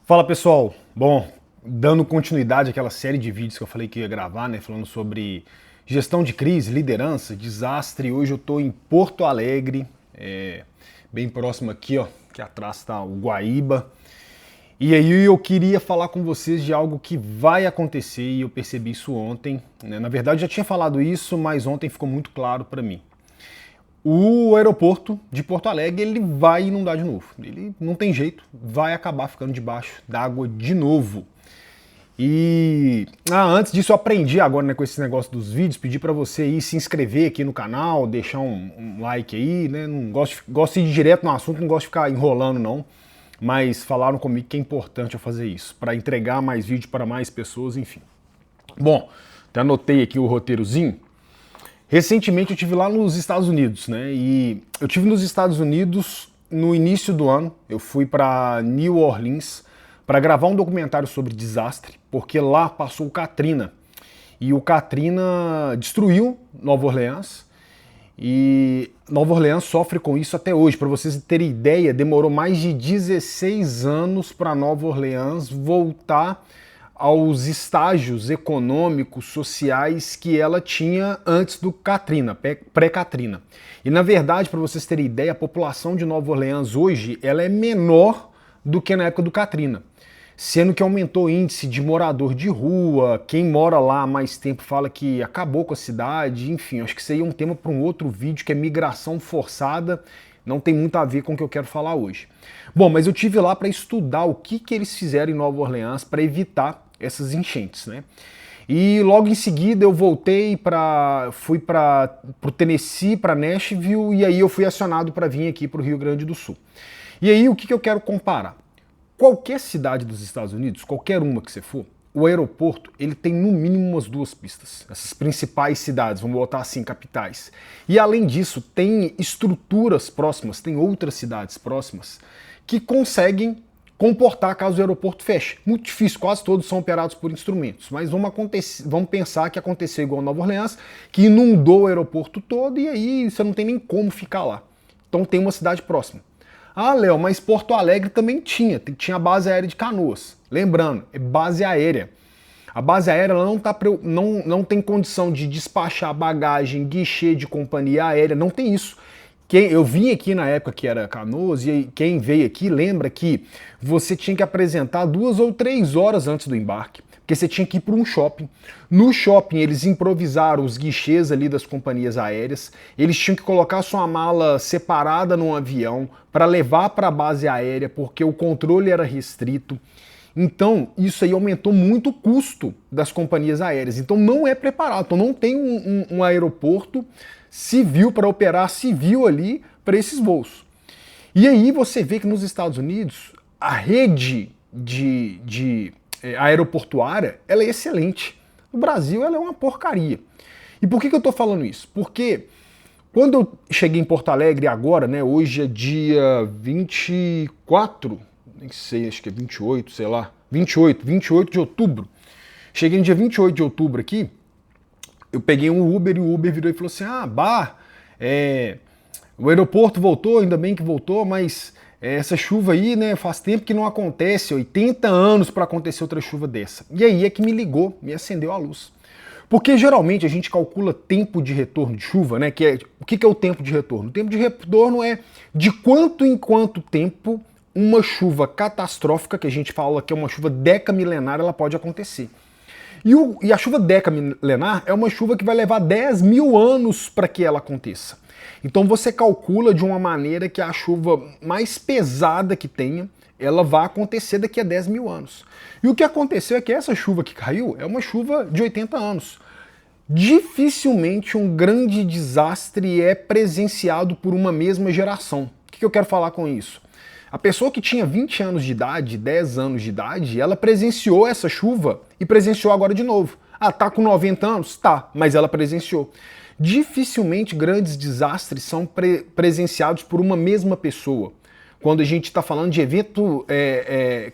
Fala pessoal, bom, dando continuidade àquela série de vídeos que eu falei que ia gravar, né, falando sobre gestão de crise, liderança, desastre. Hoje eu estou em Porto Alegre, bem próximo aqui, ó, que atrás está o Guaíba. E aí eu queria falar com vocês de algo que vai acontecer e eu percebi isso ontem, né? Na verdade eu já tinha falado isso, mas ontem ficou muito claro para mim. O aeroporto de Porto Alegre, ele vai inundar de novo. Ele não tem jeito, vai acabar ficando debaixo d'água de novo. E antes disso eu aprendi agora, né, com esse negócio dos vídeos, pedir para você ir se inscrever aqui no canal, deixar um like aí, né? Não gosto de ir direto no assunto, não gosto de ficar enrolando não. Mas falaram comigo que é importante eu fazer isso, para entregar mais vídeo para mais pessoas, enfim. Bom, até anotei aqui o roteirozinho. Recentemente eu estive lá nos Estados Unidos, né? E eu estive nos Estados Unidos no início do ano. Eu fui para New Orleans para gravar um documentário sobre desastre, porque lá passou o Katrina. E o Katrina destruiu Nova Orleans. E Nova Orleans sofre com isso até hoje. Para vocês terem ideia, demorou mais de 16 anos para Nova Orleans voltar aos estágios econômicos, sociais que ela tinha antes do Katrina, pré-Katrina. E na verdade, para vocês terem ideia, a população de Nova Orleans hoje ela é menor do que na época do Katrina. Sendo que aumentou o índice de morador de rua, quem mora lá há mais tempo fala que acabou com a cidade, enfim, acho que isso aí é um tema para um outro vídeo, que é migração forçada, não tem muito a ver com o que eu quero falar hoje. Bom, mas eu tive lá para estudar o que eles fizeram em Nova Orleans para evitar essas enchentes, né? E logo em seguida eu fui para o Tennessee, para Nashville, e aí eu fui acionado para vir aqui para o Rio Grande do Sul. E aí o que eu quero comparar? Qualquer cidade dos Estados Unidos, qualquer uma que você for, o aeroporto ele tem no mínimo umas 2 pistas. Essas principais cidades, vamos botar assim, capitais. E além disso, tem estruturas próximas, tem outras cidades próximas que conseguem comportar caso o aeroporto feche. Muito difícil, quase todos são operados por instrumentos, mas vamos pensar que aconteceu igual Nova Orleans, que inundou o aeroporto todo e aí você não tem nem como ficar lá. Então tem uma cidade próxima. Ah, Léo, mas Porto Alegre também tinha a base aérea de Canoas. Lembrando, é base aérea. A base aérea ela não tem condição de despachar bagagem, guichê de companhia aérea, não tem isso. Eu vim aqui na época que era Canoas e quem veio aqui lembra que você tinha que apresentar 2 ou 3 horas antes do embarque, porque você tinha que ir para um shopping. No shopping eles improvisaram os guichês ali das companhias aéreas, eles tinham que colocar sua mala separada num avião para levar para a base aérea, porque o controle era restrito. Então, isso aí aumentou muito o custo das companhias aéreas. Então, não é preparado. Então, não tem um aeroporto civil para operar civil ali para esses voos. E aí você vê que nos Estados Unidos, a rede aeroportuária ela é excelente. No Brasil, ela é uma porcaria. E por que eu estou falando isso? Porque quando eu cheguei em Porto Alegre agora, né, hoje é dia 24, nem sei, acho que é 28, sei lá, 28 de outubro. Cheguei no dia 28 de outubro aqui, eu peguei um Uber e o Uber virou e falou assim, o aeroporto voltou, ainda bem que voltou, mas essa chuva aí, né, faz tempo que não acontece, 80 anos para acontecer outra chuva dessa. E aí é que me ligou, me acendeu a luz. Porque geralmente a gente calcula tempo de retorno de chuva, né? O que é o tempo de retorno? O tempo de retorno é de quanto em quanto tempo uma chuva catastrófica, que a gente fala que é uma chuva decamilenar, ela pode acontecer. E a chuva decamilenar é uma chuva que vai levar 10 mil anos para que ela aconteça. Então você calcula de uma maneira que a chuva mais pesada que tenha, ela vai acontecer daqui a 10 mil anos. E o que aconteceu é que essa chuva que caiu é uma chuva de 80 anos. Dificilmente um grande desastre é presenciado por uma mesma geração. O que eu quero falar com isso? A pessoa que tinha 20 anos de idade, 10 anos de idade, ela presenciou essa chuva e presenciou agora de novo. Ah, tá com 90 anos? Tá, mas ela presenciou. Dificilmente grandes desastres são presenciados por uma mesma pessoa, quando a gente está falando de evento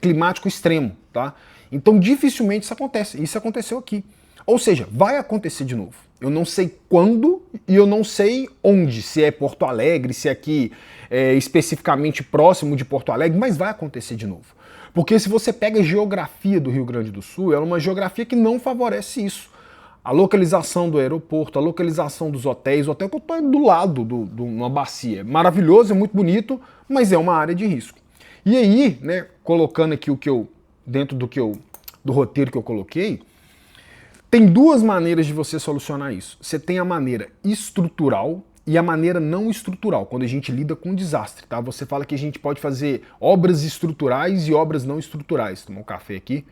climático extremo, tá? Então dificilmente isso acontece. Isso aconteceu aqui. Ou seja, vai acontecer de novo. Eu não sei quando e eu não sei onde, se é Porto Alegre, se é aqui especificamente próximo de Porto Alegre, mas vai acontecer de novo. Porque se você pega a geografia do Rio Grande do Sul, ela é uma geografia que não favorece isso. A localização do aeroporto, a localização dos hotéis, o hotel que eu estou do lado de uma bacia. É maravilhoso, é muito bonito, mas é uma área de risco. E aí, né, colocando aqui o que eu, dentro do roteiro que eu coloquei, tem duas maneiras de você solucionar isso. Você tem a maneira estrutural e a maneira não estrutural, quando a gente lida com desastre, tá? Você fala que a gente pode fazer obras estruturais e obras não estruturais. Tomar um café aqui.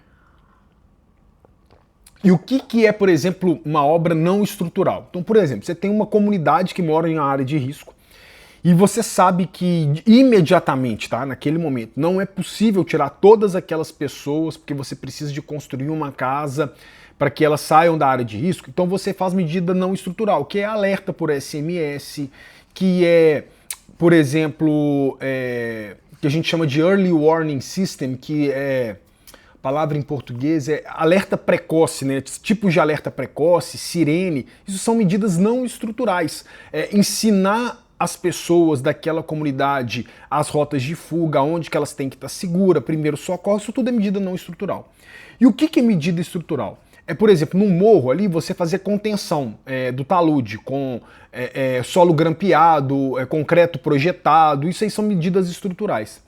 E o que é, por exemplo, uma obra não estrutural? Então, por exemplo, você tem uma comunidade que mora em uma área de risco e você sabe que imediatamente, tá, naquele momento, não é possível tirar todas aquelas pessoas porque você precisa de construir uma casa para que elas saiam da área de risco. Então você faz medida não estrutural, que é alerta por SMS, que é, por exemplo, que a gente chama de Early Warning System, que é... palavra em português é alerta precoce, né? Tipos de alerta precoce, sirene, isso são medidas não estruturais. Ensinar as pessoas daquela comunidade as rotas de fuga, onde que elas têm que estar seguras, primeiro socorro, isso tudo é medida não estrutural. E o que é medida estrutural? É, por exemplo, num morro ali, você fazer contenção do talude com solo grampeado, concreto projetado, isso aí são medidas estruturais.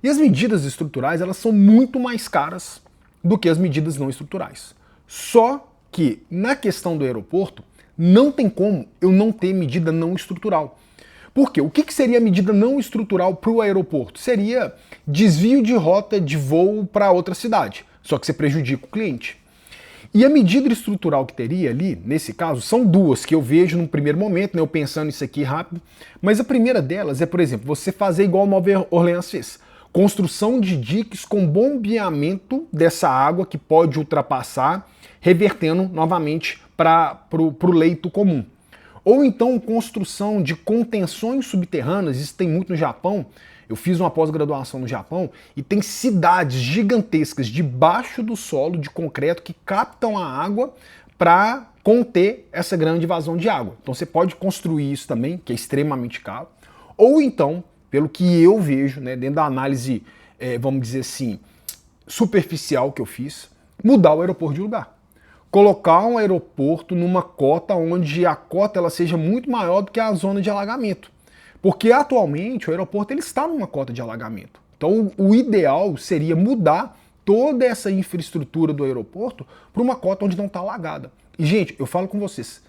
E as medidas estruturais, elas são muito mais caras do que as medidas não estruturais. Só que, na questão do aeroporto, não tem como eu não ter medida não estrutural. Por quê? O que seria medida não estrutural para o aeroporto? Seria desvio de rota de voo para outra cidade, só que você prejudica o cliente. E a medida estrutural que teria ali, nesse caso, são duas que eu vejo num primeiro momento, né, eu pensando isso aqui rápido, mas a primeira delas é, por exemplo, você fazer igual a Nova Orleans fez. Construção de diques com bombeamento dessa água que pode ultrapassar, revertendo novamente para o leito comum. Ou então construção de contenções subterrâneas, isso tem muito no Japão. Eu fiz uma pós-graduação no Japão e tem cidades gigantescas debaixo do solo de concreto que captam a água para conter essa grande vazão de água. Então você pode construir isso também, que é extremamente caro. Ou então, pelo que eu vejo, né, dentro da análise, vamos dizer assim, superficial que eu fiz, mudar o aeroporto de lugar. Colocar um aeroporto numa cota onde a cota ela seja muito maior do que a zona de alagamento. Porque atualmente o aeroporto ele está numa cota de alagamento. Então o ideal seria mudar toda essa infraestrutura do aeroporto para uma cota onde não está alagada. E gente, eu falo com vocês,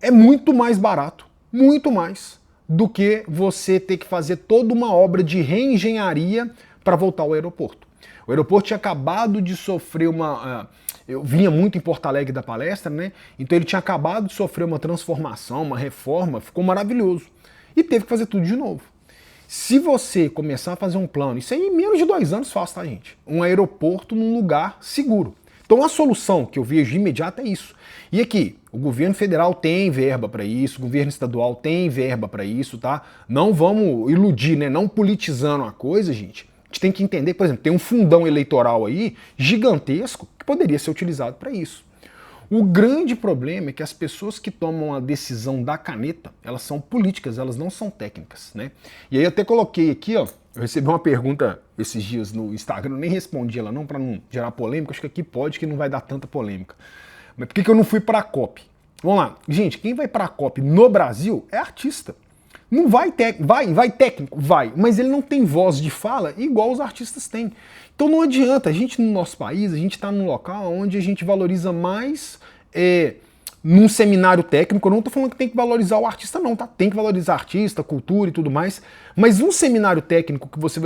é muito mais barato, muito mais, do que você ter que fazer toda uma obra de reengenharia para voltar ao aeroporto. O aeroporto tinha acabado de sofrer uma... Eu vinha muito em Porto Alegre da palestra, né? Então ele tinha acabado de sofrer uma transformação, uma reforma, ficou maravilhoso. E teve que fazer tudo de novo. Se você começar a fazer um plano, isso aí em menos de 2 anos faz, tá, gente? Um aeroporto num lugar seguro. Então a solução que eu vejo imediata é isso. E aqui, o governo federal tem verba para isso, o governo estadual tem verba para isso, tá? Não vamos iludir, né? Não politizando a coisa, gente. A gente tem que entender, por exemplo, tem um fundão eleitoral aí gigantesco que poderia ser utilizado para isso. O grande problema é que as pessoas que tomam a decisão da caneta, elas são políticas, elas não são técnicas, né? E aí eu até coloquei aqui, ó, eu recebi uma pergunta esses dias no Instagram, eu nem respondi ela não, para não gerar polêmica, acho que aqui pode, que não vai dar tanta polêmica. Mas por que eu não fui para a COP? Vamos lá, gente, quem vai para a COP no Brasil é artista. Não vai técnico? Vai, mas ele não tem voz de fala igual os artistas têm. Então não adianta, a gente no nosso país, a gente está num local onde a gente valoriza mais num seminário técnico, eu não estou falando que tem que valorizar o artista não, tá? Tem que valorizar artista, cultura e tudo mais, mas um seminário técnico que você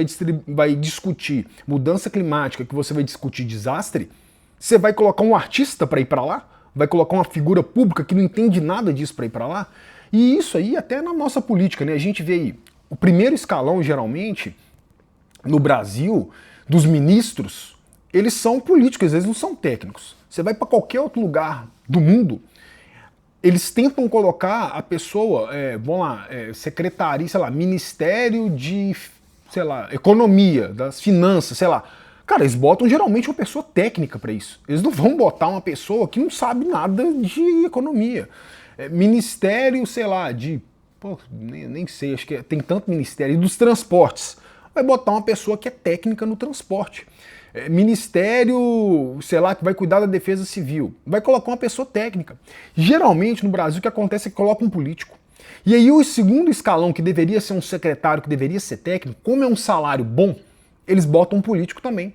vai discutir mudança climática, que você vai discutir desastre, você vai colocar um artista para ir para lá? Vai colocar uma figura pública que não entende nada disso para ir para lá? E isso aí até na nossa política, né? A gente vê aí, o primeiro escalão, geralmente, no Brasil, dos ministros, eles são políticos, eles não são técnicos. Você vai para qualquer outro lugar do mundo, eles tentam colocar a pessoa, vamos lá, secretaria, sei lá, Ministério de, sei lá, Economia, das Finanças, sei lá. Cara, eles botam geralmente uma pessoa técnica para isso. Eles não vão botar uma pessoa que não sabe nada de economia. Ministério, sei lá, pô, nem sei, acho que tem tanto ministério, e dos transportes. Vai botar uma pessoa que é técnica no transporte. Ministério, sei lá, que vai cuidar da defesa civil. Vai colocar uma pessoa técnica. Geralmente no Brasil o que acontece é que coloca um político. E aí o segundo escalão, que deveria ser um secretário, que deveria ser técnico, como é um salário bom, eles botam um político também.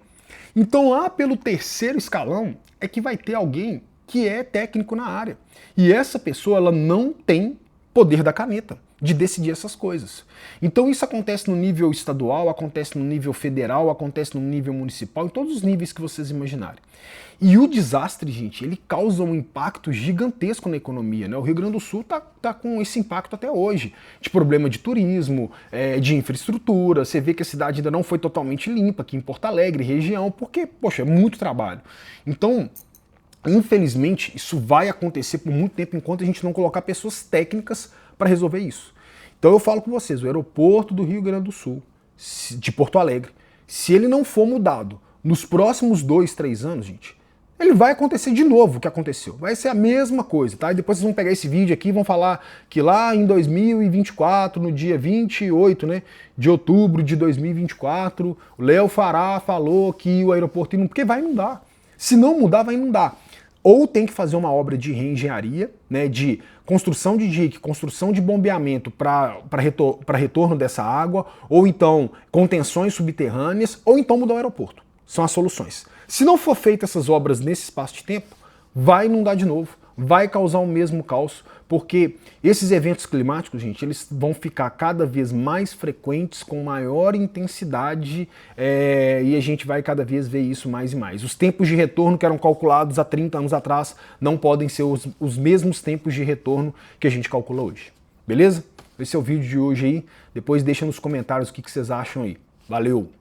Então lá pelo terceiro escalão é que vai ter alguém que é técnico na área. E essa pessoa ela não tem poder da caneta de decidir essas coisas. Então isso acontece no nível estadual, acontece no nível federal, acontece no nível municipal, em todos os níveis que vocês imaginarem. E o desastre, gente, ele causa um impacto gigantesco na economia, né? O Rio Grande do Sul tá com esse impacto até hoje, de problema de turismo, de infraestrutura. Você vê que a cidade ainda não foi totalmente limpa aqui em Porto Alegre, região, porque, poxa, é muito trabalho. Então, infelizmente, isso vai acontecer por muito tempo enquanto a gente não colocar pessoas técnicas para resolver isso. Então eu falo com vocês, o aeroporto do Rio Grande do Sul, de Porto Alegre, se ele não for mudado nos próximos 2, 3 anos, gente, ele vai acontecer de novo o que aconteceu. Vai ser a mesma coisa, tá? E depois vocês vão pegar esse vídeo aqui e vão falar que lá em 2024, no dia 28, né, de outubro de 2024, o Léo Fará falou que o aeroporto não... Porque vai inundar. Se não mudar, vai inundar. Ou tem que fazer uma obra de reengenharia, né, de construção de dique, construção de bombeamento para retorno dessa água, ou então contenções subterrâneas, ou então mudar o aeroporto. São as soluções. Se não for feita essas obras nesse espaço de tempo, vai inundar de novo, vai causar o mesmo caos, porque esses eventos climáticos, gente, eles vão ficar cada vez mais frequentes, com maior intensidade, e a gente vai cada vez ver isso mais e mais. Os tempos de retorno que eram calculados há 30 anos atrás não podem ser os mesmos tempos de retorno que a gente calcula hoje. Beleza? Esse é o vídeo de hoje aí. Depois deixa nos comentários o que vocês acham aí. Valeu!